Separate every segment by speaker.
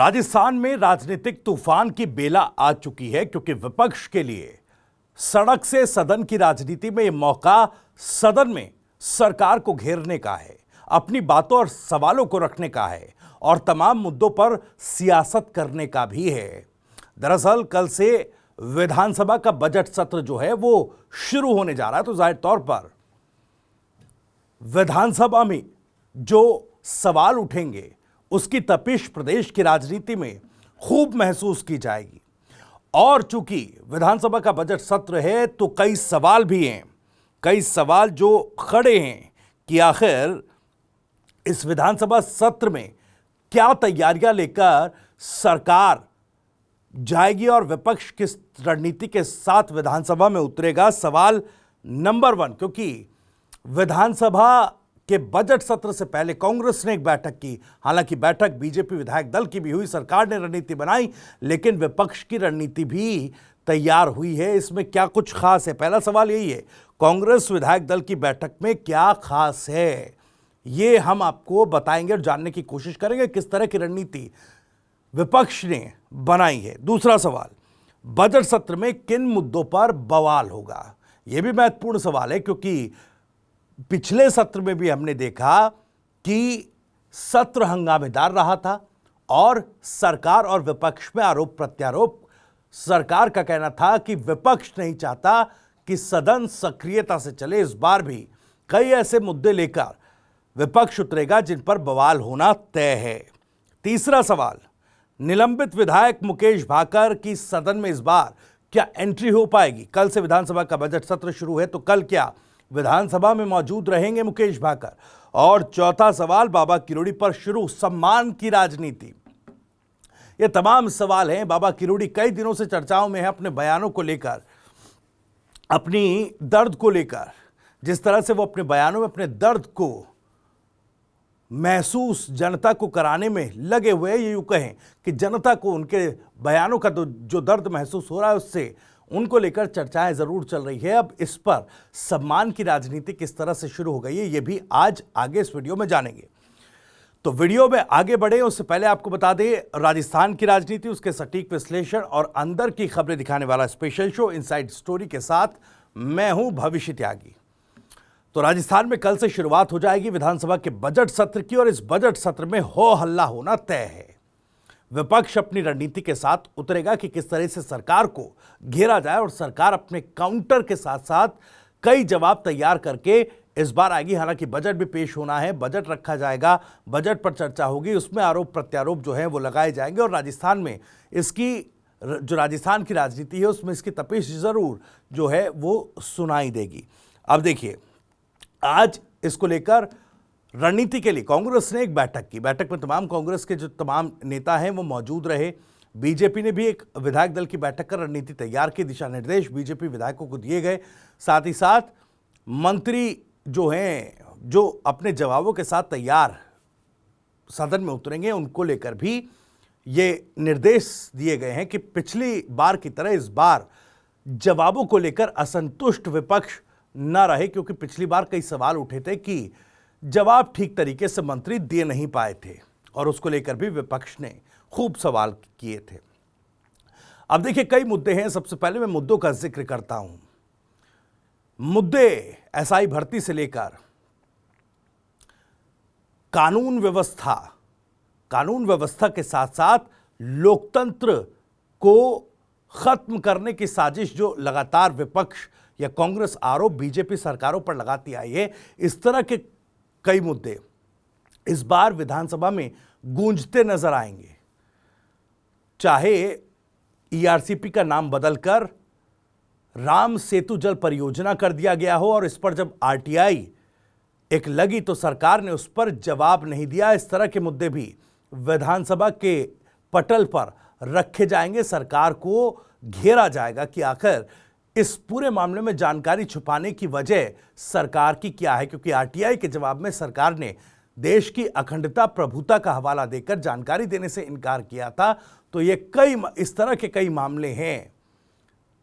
Speaker 1: राजस्थान में राजनीतिक तूफान की बेला आ चुकी है क्योंकि विपक्ष के लिए सड़क से सदन की राजनीति में यह मौका सदन में सरकार को घेरने का है, अपनी बातों और सवालों को रखने का है और तमाम मुद्दों पर सियासत करने का भी है। दरअसल कल से विधानसभा का बजट सत्र जो है वो शुरू होने जा रहा है, तो जाहिर तौर पर विधानसभा में जो सवाल उठेंगे उसकी तपिश प्रदेश की राजनीति में खूब महसूस की जाएगी। और चूंकि विधानसभा का बजट सत्र है तो कई सवाल भी हैं, कई सवाल जो खड़े हैं कि आखिर इस विधानसभा सत्र में क्या तैयारियां लेकर सरकार जाएगी और विपक्ष किस रणनीति के साथ विधानसभा में उतरेगा। सवाल नंबर 1, क्योंकि विधानसभा के बजट सत्र से पहले कांग्रेस ने एक बैठक की, हालांकि बैठक बीजेपी विधायक दल की भी हुई, सरकार ने रणनीति बनाई, लेकिन विपक्ष की रणनीति भी तैयार हुई है। इसमें क्या कुछ खास है? पहला सवाल यही है, कांग्रेस विधायक दल की बैठक में क्या खास है, ये हम आपको बताएंगे और जानने की कोशिश करेंगे किस तरह की रणनीति विपक्ष ने बनाई है। दूसरा सवाल, बजट सत्र में किन मुद्दों पर बवाल होगा, यह भी महत्वपूर्ण सवाल है क्योंकि पिछले सत्र में भी हमने देखा कि सत्र हंगामेदार रहा था और सरकार और विपक्ष में आरोप प्रत्यारोप। सरकार का कहना था कि विपक्ष नहीं चाहता कि सदन सक्रियता से चले। इस बार भी कई ऐसे मुद्दे लेकर विपक्ष उतरेगा जिन पर बवाल होना तय है। तीसरा सवाल, निलंबित विधायक मुकेश भाकर की सदन में इस बार क्या एंट्री हो पाएगी? कल से विधानसभा का बजट सत्र शुरू है तो कल क्या विधानसभा में मौजूद रहेंगे मुकेश भाकर? और चौथा सवाल, बाबा किरोड़ी पर शुरू सम्मान की राजनीति। ये तमाम सवाल हैं। बाबा किरोड़ी कई दिनों से चर्चाओं में है अपने बयानों को लेकर, अपनी दर्द को लेकर। जिस तरह से वो अपने बयानों में अपने दर्द को महसूस जनता को कराने में लगे हुए, ये यूं कहें कि जनता को उनके बयानों का जो दर्द महसूस हो रहा है उससे उनको लेकर चर्चाएं जरूर चल रही है। अब इस पर सम्मान की राजनीति किस तरह से शुरू हो गई है ये भी आज आगे इस वीडियो में जानेंगे। तो वीडियो में आगे बढ़े उससे पहले आपको बता दें, राजस्थान की राजनीति, उसके सटीक विश्लेषण और अंदर की खबरें दिखाने वाला स्पेशल शो इनसाइड स्टोरी के साथ मैं हूं भविष्य त्यागी। तो राजस्थान में कल से शुरुआत हो जाएगी विधानसभा के बजट सत्र की और इस बजट सत्र में हो हल्ला होना तय है। विपक्ष अपनी रणनीति के साथ उतरेगा कि किस तरह से सरकार को घेरा जाए और सरकार अपने काउंटर के साथ साथ कई जवाब तैयार करके इस बार आएगी। हालांकि बजट भी पेश होना है, बजट रखा जाएगा, बजट पर चर्चा होगी, उसमें आरोप प्रत्यारोप जो है वो लगाए जाएंगे और राजस्थान में इसकी जो राजस्थान की राजनीति है उसमें इसकी तपिश जरूर जो है वो सुनाई देगी। अब देखिए, आज इसको लेकर रणनीति के लिए कांग्रेस ने एक बैठक की। बैठक में तमाम कांग्रेस के जो तमाम नेता हैं वो मौजूद रहे। बीजेपी ने भी एक विधायक दल की बैठक कर रणनीति तैयार की, दिशा निर्देश बीजेपी विधायकों को दिए गए। साथ ही साथ मंत्री जो हैं, जो अपने जवाबों के साथ तैयार सदन में उतरेंगे, उनको लेकर भी ये निर्देश दिए गए हैं कि पिछली बार की तरह इस बार जवाबों को लेकर असंतुष्ट विपक्ष न रहे, क्योंकि पिछली बार कई सवाल उठे थे कि जवाब ठीक तरीके से मंत्री दे नहीं पाए थे और उसको लेकर भी विपक्ष ने खूब सवाल किए थे। अब देखिए, कई मुद्दे हैं। सबसे पहले मैं मुद्दों का जिक्र करता हूं। मुद्दे एसआई भर्ती से लेकर कानून व्यवस्था के साथ साथ लोकतंत्र को खत्म करने की साजिश जो लगातार विपक्ष या कांग्रेस आरोप बीजेपी सरकारों पर लगाती आई है, इस तरह के कई मुद्दे इस बार विधानसभा में गूंजते नजर आएंगे। चाहे ईआरसीपी का नाम बदलकर राम सेतु जल परियोजना कर दिया गया हो और इस पर जब आरटीआई एक लगी तो सरकार ने उस पर जवाब नहीं दिया, इस तरह के मुद्दे भी विधानसभा के पटल पर रखे जाएंगे। सरकार को घेरा जाएगा कि आखिर इस पूरे मामले में जानकारी छुपाने की वजह सरकार की क्या है, क्योंकि आरटीआई के जवाब में सरकार ने देश की अखंडता प्रभुता का हवाला देकर जानकारी देने से इनकार किया था। तो ये कई इस तरह के कई मामले हैं।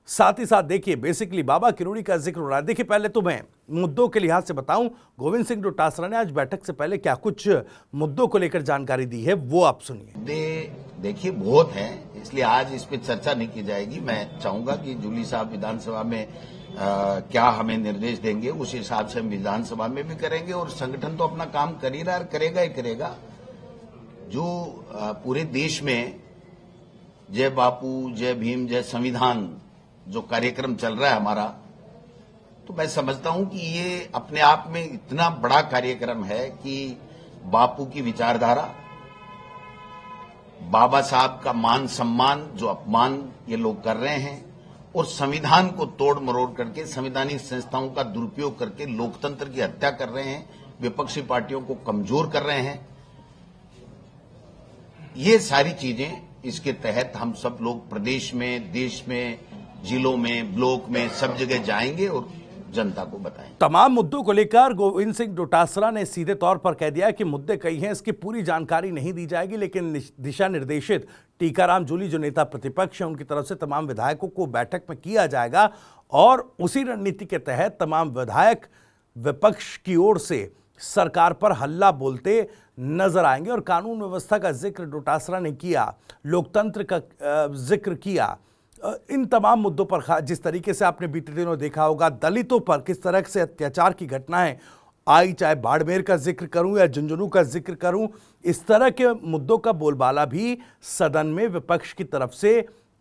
Speaker 1: साथ ही साथ देखिए, बेसिकली बाबा किरोड़ी का जिक्र हो रहा है। देखिए, पहले तो मैं मुद्दों के लिहाज से बताऊं, गोविंद सिंह डोटासरा ने आज बैठक से पहले क्या कुछ मुद्दों को लेकर जानकारी दी है, वो आप सुनिए।
Speaker 2: देखिए, बहुत है, इसलिए आज इस पे चर्चा नहीं की जाएगी। मैं चाहूंगा कि जूली साहब विधानसभा में क्या हमें निर्देश देंगे, उस हिसाब से हम विधानसभा में भी करेंगे, और संगठन तो अपना काम कर ही रहा है, करेगा ही करेगा। जो पूरे देश में जय बापू, जय भीम, जय संविधान जो कार्यक्रम चल रहा है हमारा, तो मैं समझता हूं कि ये अपने आप में इतना बड़ा कार्यक्रम है कि बापू की विचारधारा, बाबा साहब का मान सम्मान जो अपमान ये लोग कर रहे हैं, और संविधान को तोड़ मरोड़ करके, संवैधानिक संस्थाओं का दुरुपयोग करके लोकतंत्र की हत्या कर रहे हैं, विपक्षी पार्टियों को कमजोर कर रहे हैं। ये सारी चीजें इसके तहत हम सब लोग प्रदेश में, देश में, जिलों में, ब्लॉक में, सब जगह जाएंगे और जनता को बताएं।
Speaker 1: तमाम मुद्दों को लेकर गोविंद सिंह डोटासरा ने सीधे तौर पर कह दिया कि मुद्दे कई हैं, इसकी पूरी जानकारी नहीं दी जाएगी, लेकिन दिशा निर्देशित टीकाराम जूली जो नेता प्रतिपक्ष हैं उनकी तरफ से तमाम विधायकों को बैठक में किया जाएगा, और उसी रणनीति के तहत तमाम विधायक विपक्ष की ओर से सरकार पर हल्ला बोलते नजर आएंगे। और कानून व्यवस्था का जिक्र डोटासरा ने किया, लोकतंत्र का जिक्र किया, इन तमाम मुद्दों पर जिस तरीके से आपने बीते दिनों देखा होगा दलितों पर किस तरह से अत्याचार की घटनाएं आई, चाहे बाड़मेर का जिक्र करूं या झुंझुनू का जिक्र करूं, इस तरह के मुद्दों का बोलबाला भी सदन में विपक्ष की तरफ से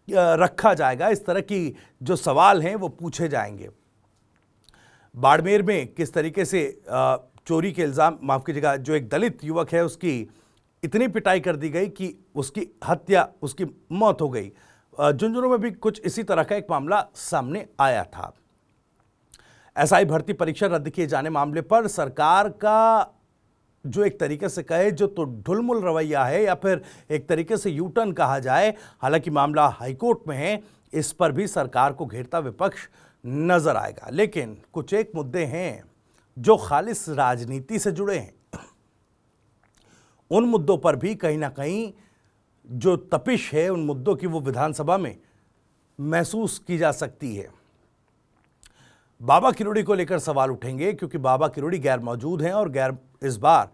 Speaker 1: रखा जाएगा। इस तरह की जो सवाल हैं वो पूछे जाएंगे। बाड़मेर में किस तरीके से चोरी के इल्जाम, माफ कीजिएगा, जो एक दलित युवक है उसकी इतनी पिटाई कर दी गई कि उसकी हत्या, उसकी मौत हो गई। झुंझुनू में भी कुछ इसी तरह का एक मामला सामने आया था। एसआई भर्ती परीक्षा रद्द किए जाने मामले पर सरकार का जो एक तरीके से कहे जो तो ढुलमुल रवैया है, या फिर एक तरीके से यू टर्न कहा जाए, हालांकि मामला हाईकोर्ट में है, इस पर भी सरकार को घेरता विपक्ष नजर आएगा। लेकिन कुछ एक मुद्दे हैं जो खालिस राजनीति से जुड़े हैं, उन मुद्दों पर भी कहीं ना कहीं जो तपिश है उन मुद्दों की वो विधानसभा में महसूस की जा सकती है। बाबा किरोड़ी को लेकर सवाल उठेंगे क्योंकि बाबा किरोड़ी गैर मौजूद हैं, और इस बार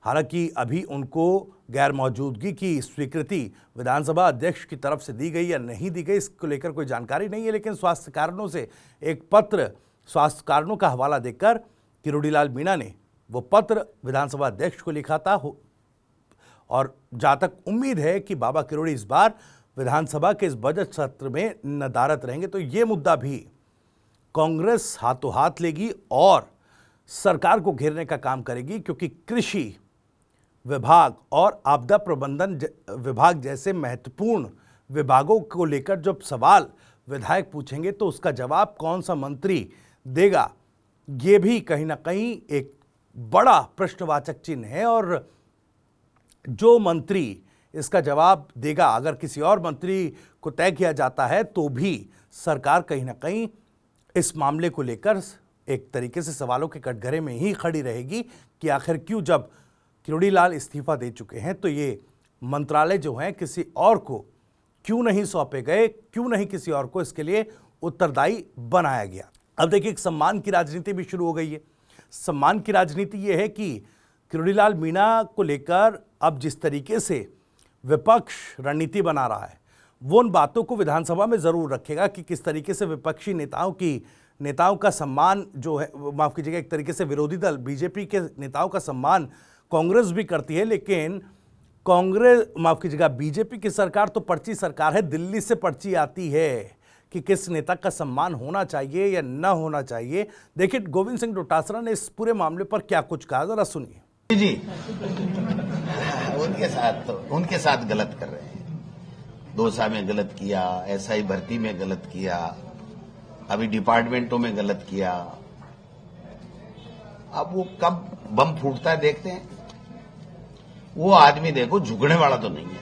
Speaker 1: हालांकि अभी उनको गैर मौजूदगी की स्वीकृति विधानसभा अध्यक्ष की तरफ से दी गई या नहीं दी गई, इसको लेकर कोई जानकारी नहीं है। लेकिन स्वास्थ्य कारणों से एक पत्र, स्वास्थ्य कारणों का हवाला देकर किरोड़ी लाल मीणा ने वो पत्र विधानसभा अध्यक्ष को लिखा था, और जहाँ तक उम्मीद है कि बाबा किरोड़ी इस बार विधानसभा के इस बजट सत्र में नदारत रहेंगे, तो ये मुद्दा भी कांग्रेस हाथों हाथ लेगी और सरकार को घेरने का काम करेगी, क्योंकि कृषि विभाग और आपदा प्रबंधन विभाग जैसे महत्वपूर्ण विभागों को लेकर जब सवाल विधायक पूछेंगे तो उसका जवाब कौन सा मंत्री देगा, ये भी कहीं ना कहीं एक बड़ा प्रश्नवाचक चिन्ह है। और जो मंत्री इसका जवाब देगा, अगर किसी और मंत्री को तय किया जाता है तो भी सरकार कहीं ना कहीं इस मामले को लेकर एक तरीके से सवालों के कटघरे में ही खड़ी रहेगी कि आखिर क्यों, जब किरोड़ी लाल इस्तीफा दे चुके हैं तो ये मंत्रालय जो हैं किसी और को क्यों नहीं सौंपे गए, क्यों नहीं किसी और को इसके लिए उत्तरदायी बनाया गया। अब देखिए, एक सम्मान की राजनीति भी शुरू हो गई है। सम्मान की राजनीति ये है कि किरोड़ी लाल मीणा को लेकर अब जिस तरीके से विपक्ष रणनीति बना रहा है, वो उन बातों को विधानसभा में जरूर रखेगा कि किस तरीके से विपक्षी नेताओं का सम्मान जो है, माफ कीजिएगा, एक तरीके से विरोधी दल बीजेपी के नेताओं का सम्मान कांग्रेस भी करती है, लेकिन बीजेपी की सरकार तो पर्ची सरकार है, दिल्ली से पर्ची आती है कि किस नेता का सम्मान होना चाहिए या न होना चाहिए। देखिए गोविंद सिंह डोटासरा ने इस पूरे मामले पर क्या कुछ कहा, जरा सुनिए।
Speaker 2: जी, उनके साथ गलत कर रहे हैं। दौसा में गलत किया, एसआई भर्ती में गलत किया, अभी डिपार्टमेंटों में गलत किया। अब वो कब बम फूटता है देखते हैं। वो आदमी देखो झुकने वाला तो नहीं है,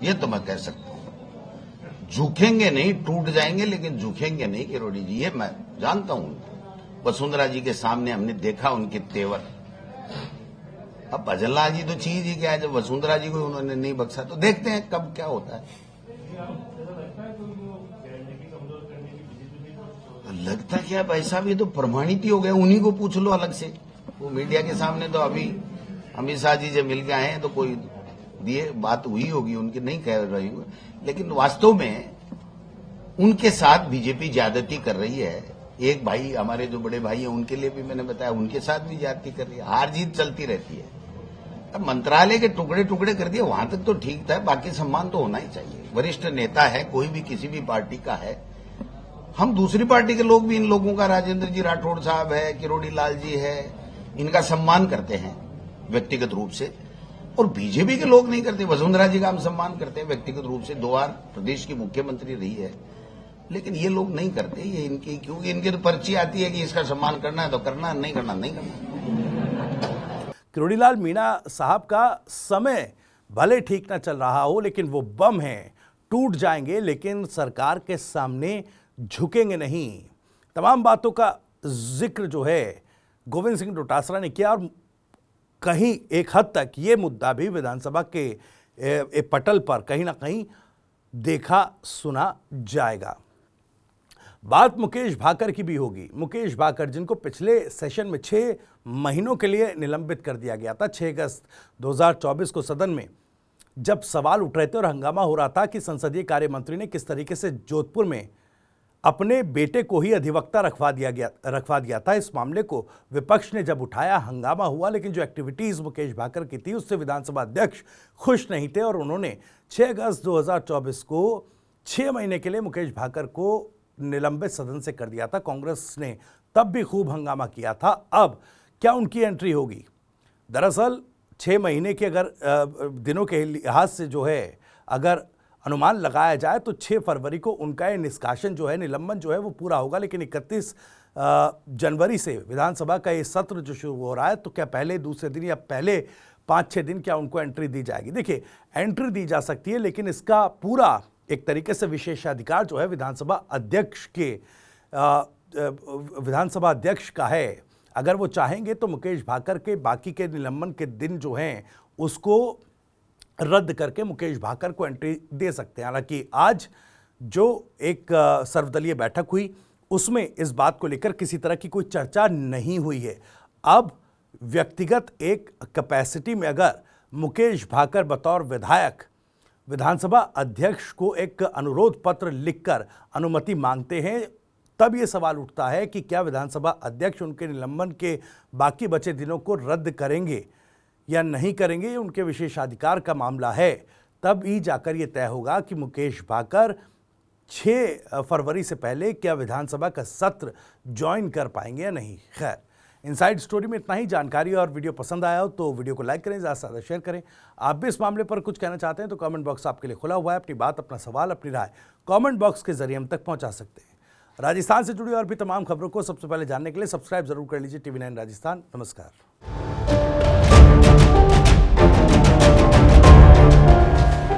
Speaker 2: ये तो मैं कह सकता हूं। झुकेंगे नहीं, टूट जाएंगे लेकिन झुकेंगे नहीं किरोड़ी जी, ये मैं जानता हूं। वसुंधरा जी के सामने हमने देखा उनके तेवर। अब भजनलाल जी तो चीज ही क्या है, जब वसुंधरा जी को उन्होंने नहीं बख्शा तो देखते हैं कब क्या होता है। लगता क्या भाई साहब, ये तो प्रमाणित ही हो गया, उन्हीं को पूछ लो अलग से। वो मीडिया के सामने तो अभी अमित शाह जी जब मिल के आए हैं तो कोई दिए बात हुई होगी उनकी, नहीं कह रही हूँ, लेकिन वास्तव में उनके साथ बीजेपी ज्यादती कर रही है। एक भाई हमारे जो बड़े भाई हैं उनके लिए भी मैंने बताया, उनके साथ भी ज्यादती कर रही है। हार जीत चलती रहती है। अब मंत्रालय के टुकड़े टुकड़े कर दिए, वहां तक तो ठीक था, बाकी सम्मान तो होना ही चाहिए। वरिष्ठ नेता है, कोई भी किसी भी पार्टी का है, हम दूसरी पार्टी के लोग भी इन लोगों का, राजेंद्र जी राठौड़ साहब है, किरोड़ी लाल जी है, इनका सम्मान करते हैं व्यक्तिगत रूप से, और बीजेपी के लोग नहीं करते। वसुंधरा जी का हम सम्मान करते हैं व्यक्तिगत रूप से, 2 बार प्रदेश की मुख्यमंत्री रही है, लेकिन ये लोग नहीं करते। ये इनकी, क्योंकि इनकी तो पर्ची आती है कि इसका सम्मान करना है तो करना, नहीं करना नहीं करना।
Speaker 1: किरोड़ीलाल मीणा साहब का समय भले ठीक ना चल रहा हो, लेकिन वो बम हैं, टूट जाएंगे लेकिन सरकार के सामने झुकेंगे नहीं। तमाम बातों का जिक्र जो है गोविंद सिंह डोटासरा ने किया, और कहीं एक हद तक ये मुद्दा भी विधानसभा के पटल पर कहीं ना कहीं देखा सुना जाएगा। बात मुकेश भाकर की भी होगी। मुकेश भाकर, जिनको पिछले सेशन में 6 महीनों के लिए निलंबित कर दिया गया था। 6 अगस्त 2024 को सदन में जब सवाल उठ रहे थे और हंगामा हो रहा था कि संसदीय कार्य मंत्री ने किस तरीके से जोधपुर में अपने बेटे को ही अधिवक्ता रखवा दिया था, इस मामले को विपक्ष ने जब उठाया, हंगामा हुआ। लेकिन जो एक्टिविटीज मुकेश भाकर की थी उससे विधानसभा अध्यक्ष खुश नहीं थे और उन्होंने 6 अगस्त 2024 को 6 महीने के लिए मुकेश भाकर को निलंबित सदन से कर दिया था। कांग्रेस ने तब भी खूब हंगामा किया था। अब क्या उनकी एंट्री होगी? दरअसल 6 महीने के अगर दिनों के लिहाज से जो है अगर अनुमान लगाया जाए तो 6 फरवरी को उनका ये निष्कासन जो है, निलंबन जो है वो पूरा होगा। लेकिन 31 जनवरी से विधानसभा का ये सत्र जो शुरू हो रहा है, तो क्या पहले दूसरे दिन या पहले 5-6 दिन क्या उनको एंट्री दी जाएगी? देखिए, एंट्री दी जा सकती है, लेकिन इसका पूरा एक तरीके से विशेषाधिकार जो है विधानसभा अध्यक्ष का है। अगर वो चाहेंगे तो मुकेश भाकर के बाकी के निलंबन के दिन जो हैं उसको रद्द करके मुकेश भाकर को एंट्री दे सकते हैं। हालांकि आज जो एक सर्वदलीय बैठक हुई उसमें इस बात को लेकर किसी तरह की कोई चर्चा नहीं हुई है। अब व्यक्तिगत एक कैपेसिटी में अगर मुकेश भाकर बतौर विधायक विधानसभा अध्यक्ष को एक अनुरोध पत्र लिखकर अनुमति मांगते हैं, तब ये सवाल उठता है कि क्या विधानसभा अध्यक्ष उनके निलंबन के बाकी बचे दिनों को रद्द करेंगे या नहीं करेंगे। उनके विशेषाधिकार का मामला है। तब ही जाकर ये तय होगा कि मुकेश भाकर 6 फरवरी से पहले क्या विधानसभा का सत्र ज्वाइन कर पाएंगे या नहीं। खैर, इनसाइड स्टोरी में इतना ही। जानकारी और वीडियो पसंद आया हो तो वीडियो को लाइक करें, ज़्यादा से ज़्यादा शेयर करें। आप भी इस मामले पर कुछ कहना चाहते हैं तो कमेंट बॉक्स आपके लिए खुला हुआ है। अपनी बात, अपना सवाल, अपनी राय कमेंट बॉक्स के जरिए हम तक पहुंचा सकते हैं। राजस्थान से जुड़ी और भी तमाम खबरों को सबसे पहले जानने के लिए सब्सक्राइब जरूर कर लीजिए TV9 राजस्थान। नमस्कार।